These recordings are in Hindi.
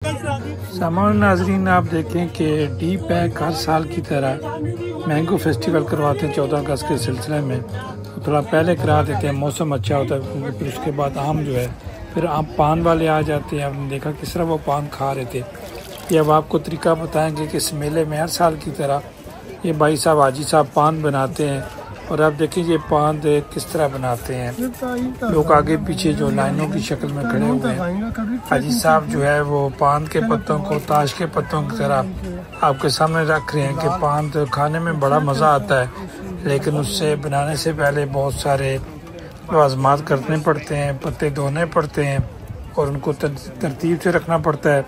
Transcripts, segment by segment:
सामान्य नाजरीन, आप देखें कि डी पैक हर साल की तरह मैंगो फेस्टिवल करवाते हैं 14 अगस्त के सिलसिले में। तो थोड़ा पहले करा देते हैं, मौसम अच्छा होता है क्योंकि फिर उसके बाद आम जो है, फिर आम पान वाले आ जाते हैं। आपने देखा किस तरह वो पान खा रहे थे। ये अब आपको तरीका बताएंगे कि इस मेले में हर साल की तरह ये भाई साहब हाजी साहब पान बनाते हैं। और आप देखें ये पान किस तरह बनाते हैं। लोग आगे पीछे जो लाइनों की शक्ल में खड़े हुए हैं। हाजी साहब जो है वो पान के पत्तों को ताश के पत्तों की तरह आपके सामने रख रहे हैं कि पान तो खाने में बड़ा मज़ा आता है, लेकिन उससे बनाने से पहले बहुत सारे लवाज़मात करने पड़ते हैं, पत्ते धोने पड़ते हैं और उनको तरतीब से रखना पड़ता है।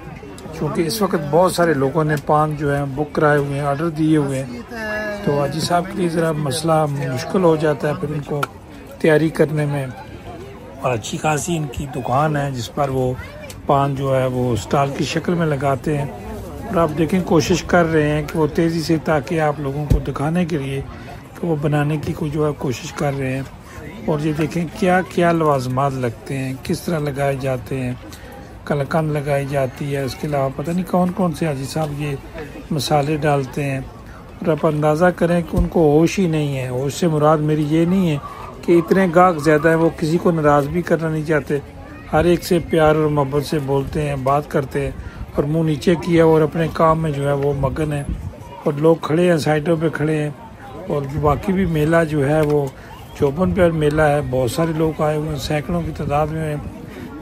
क्योंकि इस वक्त बहुत सारे लोगों ने पान जो है बुक कराए हुए हैं, ऑर्डर दिए हुए हैं। तो हाजी साहब के लिए ज़रा मसला मुश्किल हो जाता है फिर उनको तैयारी करने में। और अच्छी खासी इनकी दुकान है जिस पर वो पान जो है वो स्टॉल की शक्ल में लगाते हैं। और आप देखें कोशिश कर रहे हैं कि वो तेज़ी से, ताकि आप लोगों को दिखाने के लिए कि वो बनाने की जो है कोशिश कर रहे हैं। और ये देखें क्या क्या लवाज़मात लगते हैं, किस तरह लगाए जाते हैं। कलकंद लगाई जाती है, उसके अलावा पता नहीं कौन कौन से हाजी साहब ये मसाले डालते हैं। और आप अंदाज़ा करें कि उनको होश ही नहीं है। होश से मुराद मेरी ये नहीं है कि इतने गाहक ज़्यादा है, वो किसी को नाराज़ भी करना नहीं चाहते। हर एक से प्यार और मोहब्बत से बोलते हैं, बात करते हैं और मुंह नीचे किया और अपने काम में जो है वो मगन है। और लोग खड़े हैं, साइडों पे खड़े हैं। और बाकी भी मेला जो है वो चौपन पर मेला है, बहुत सारे लोग आए हुए हैं, सैकड़ों की तादाद में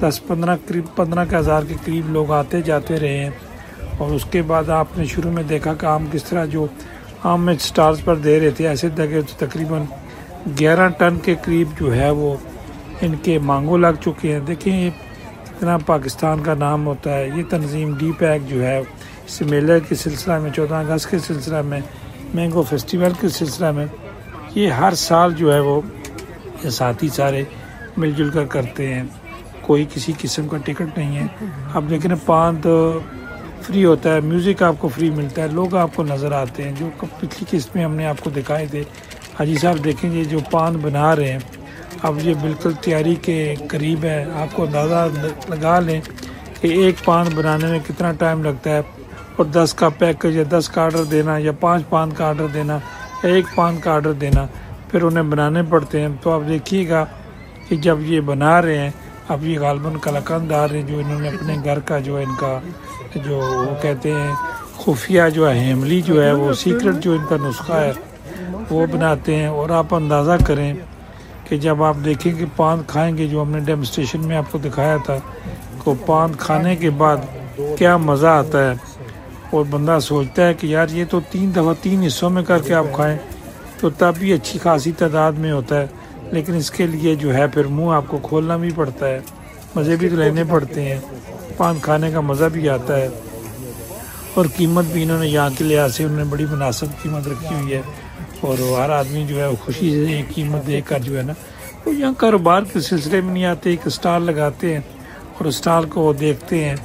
10-15 करीब 15,000 के करीब लोग आते जाते रहे हैं। और उसके बाद आपने शुरू में देखा कि आम किस तरह जो आम में स्टॉल्स पर दे रहे थे, ऐसे लगे तो तकरीबन 11 टन के करीब जो है वो इनके मांगो लग चुके हैं। देखिए ये इतना पाकिस्तान का नाम होता है। ये तंजीम डी पैक जो है इस मेले के सिलसिला में, 14 अगस्त के सिलसिला में, मैंगो फेस्टिवल के सिलसिला में, ये हर साल जो है वो ये साथी सारे मिलजुल कर करते हैं। कोई किसी किस्म का टिकट नहीं है। अब लेकिन पान तो फ्री होता है, म्यूज़िक आपको फ्री मिलता है, लोग आपको नज़र आते हैं। जो पिछली किस्त में हमने आपको दिखाए थे, हाजी साहब देखेंगे जो पान बना रहे हैं, अब ये बिल्कुल तैयारी के करीब है। आपको अंदाज़ा लगा लें कि एक पान बनाने में कितना टाइम लगता है। और 10 का पैकेज या 10 का आर्डर देना या 5 पान का आर्डर देना या 1 पान का आर्डर देना, फिर उन्हें बनाने पड़ते हैं। तो आप देखिएगा कि जब ये बना रहे हैं, अब ये गालबन कलाकंद आ रहे हैं जो इन्होंने अपने घर का जो इनका जो वो कहते हैं खुफिया जो है, हेमली जो है, वो सीक्रेट जो इनका नुस्खा है वो बनाते हैं। और आप अंदाज़ा करें कि जब आप देखेंगे पान खाएंगे, जो हमने डेमोस्ट्रेशन में आपको दिखाया था, तो पान खाने के बाद क्या मज़ा आता है। और बंदा सोचता है कि यार ये तो 3 दफ़ा 3 हिस्सों में करके आप खाएं तो तब भी अच्छी खासी तादाद में होता है। लेकिन इसके लिए जो है फिर मुंह आपको खोलना भी पड़ता है, मज़े भी तो लेने पड़ते हैं, पान खाने का मज़ा भी आता है। और कीमत भी इन्होंने यहाँ के लिहाज से उन्होंने बड़ी मुनासिब कीमत रखी हुई है। और हर आदमी जो है खुशी से एक कीमत देकर जो है ना, वो यहाँ कारोबार के सिलसिले में नहीं आते, एक स्टॉल लगाते हैं और स्टॉल को वो देखते हैं।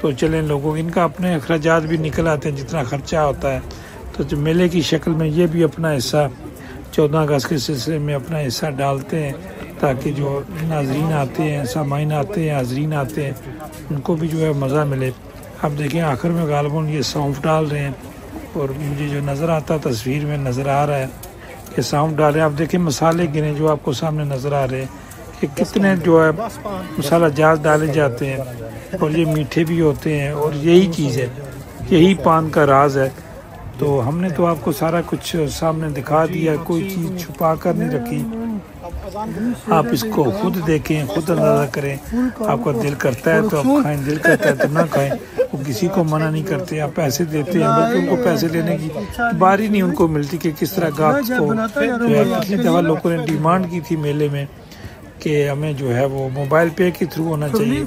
तो चलें, लोगों इनका अपने अखराजात भी निकल आते हैं जितना खर्चा होता है। तो जो मेले की शक्ल में ये भी अपना हिस्सा 14 अगस्त के सिलसिले में अपना हिस्सा डालते हैं, ताकि जो नाजरीन आते हैं, सामाइन आते हैं, हाजरीन आते हैं, उनको भी जो है मज़ा मिले। आप देखें आखिर में गालबन ये सौंफ डाल रहे हैं। और मुझे जो नज़र आता तस्वीर में नज़र आ रहा है कि सौंफ डाल रहे हैं। आप देखें मसाले गिने जो आपको सामने नज़र आ रहे हैं कि कितने जो है मसाला जात डाले जाते हैं। और ये मीठे भी होते हैं। और यही चीज़ है, यही पान का राज है। तो हमने तो आपको सारा कुछ सामने दिखा दिया, कोई चीज़ छुपा कर नहीं रखी। आप इसको खुद देखें, खुद अंदाज़ा करें। आपका दिल करता है तो आप खाएं, दिल करता है तो ना खाएं। वो किसी को मना नहीं करते, आप पैसे देते हैं, बल्कि उनको पैसे लेने की बारी नहीं उनको मिलती कि किस तरह गाहक को जो है। पिछली दफ़ा लोगों ने डिमांड की थी मेले में कि हमें जो है वो मोबाइल पे के थ्रू होना चाहिए।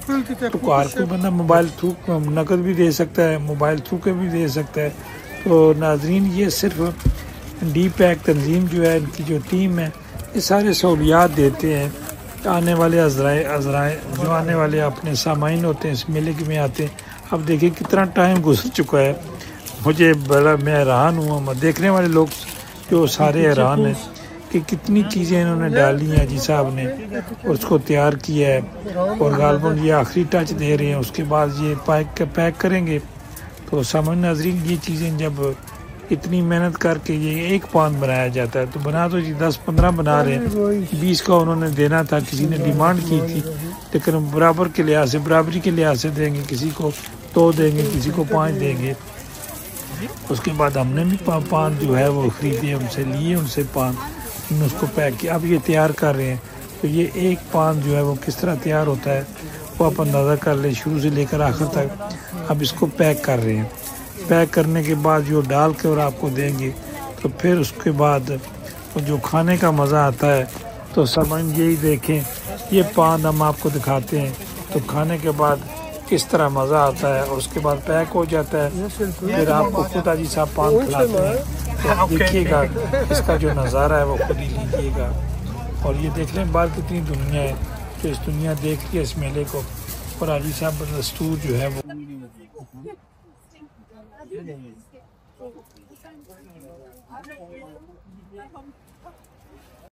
तो हर कोई बंदा मोबाइल थ्रू नकद भी दे सकता है, मोबाइल थ्रू के भी दे सकता है। तो नाजरीन, ये सिर्फ डी पैक तंजीम जो है, इनकी जो टीम है, ये सारे सहूलियात देते हैं। आने वाले अज़राए जो आने वाले अपने सामाइन होते हैं इस मेले के में आते हैं। अब देखिए कितना टाइम गुजर चुका है, मुझे बड़ा मैं हैरान हुआ। देखने वाले लोग जो सारे हैरान हैं कि कितनी चीज़ें इन्होंने डाली हैं जी साहब ने और उसको तैयार किया है और गालबन ये आखिरी टच दे रहे हैं। उसके बाद ये पैक करेंगे। तो सामान्य नाज़रीन ये चीज़ें जब इतनी मेहनत करके ये एक पान बनाया जाता है तो बना तो जी 10-15 बना रहे हैं, 20 का उन्होंने देना था, किसी ने डिमांड की थी, लेकिन बराबर के लिहाज से बराबरी के लिहाज से देंगे, किसी को 2 देंगे, किसी को 5 देंगे। उसके बाद हमने भी पान जो है वो ख़रीदे, उनसे लिए, उनसे पान, उन्होंने उसको पैक किया। अब ये तैयार कर रहे हैं तो ये एक पान जो है वो किस तरह तैयार होता है वो आप अंदाज़ा कर ले, शुरू से लेकर आखिर तक। अब इसको पैक कर रहे हैं, पैक करने के बाद जो डाल के और आपको देंगे तो फिर उसके बाद वो जो खाने का मज़ा आता है तो समझ यही देखें, ये पान हम आपको दिखाते हैं तो खाने के बाद किस तरह मज़ा आता है और उसके बाद पैक हो जाता है, फिर आपको खुद अजी साहब पान खिलाते हैं। तो देखिएगा इसका जो नज़ारा है वो खुद ही लीजिएगा। और ये देख लें बाहर कितनी दुनिया है जो इस दुनिया देख रही है इस मेले को। और अजी साहब दस्तूर जो है वो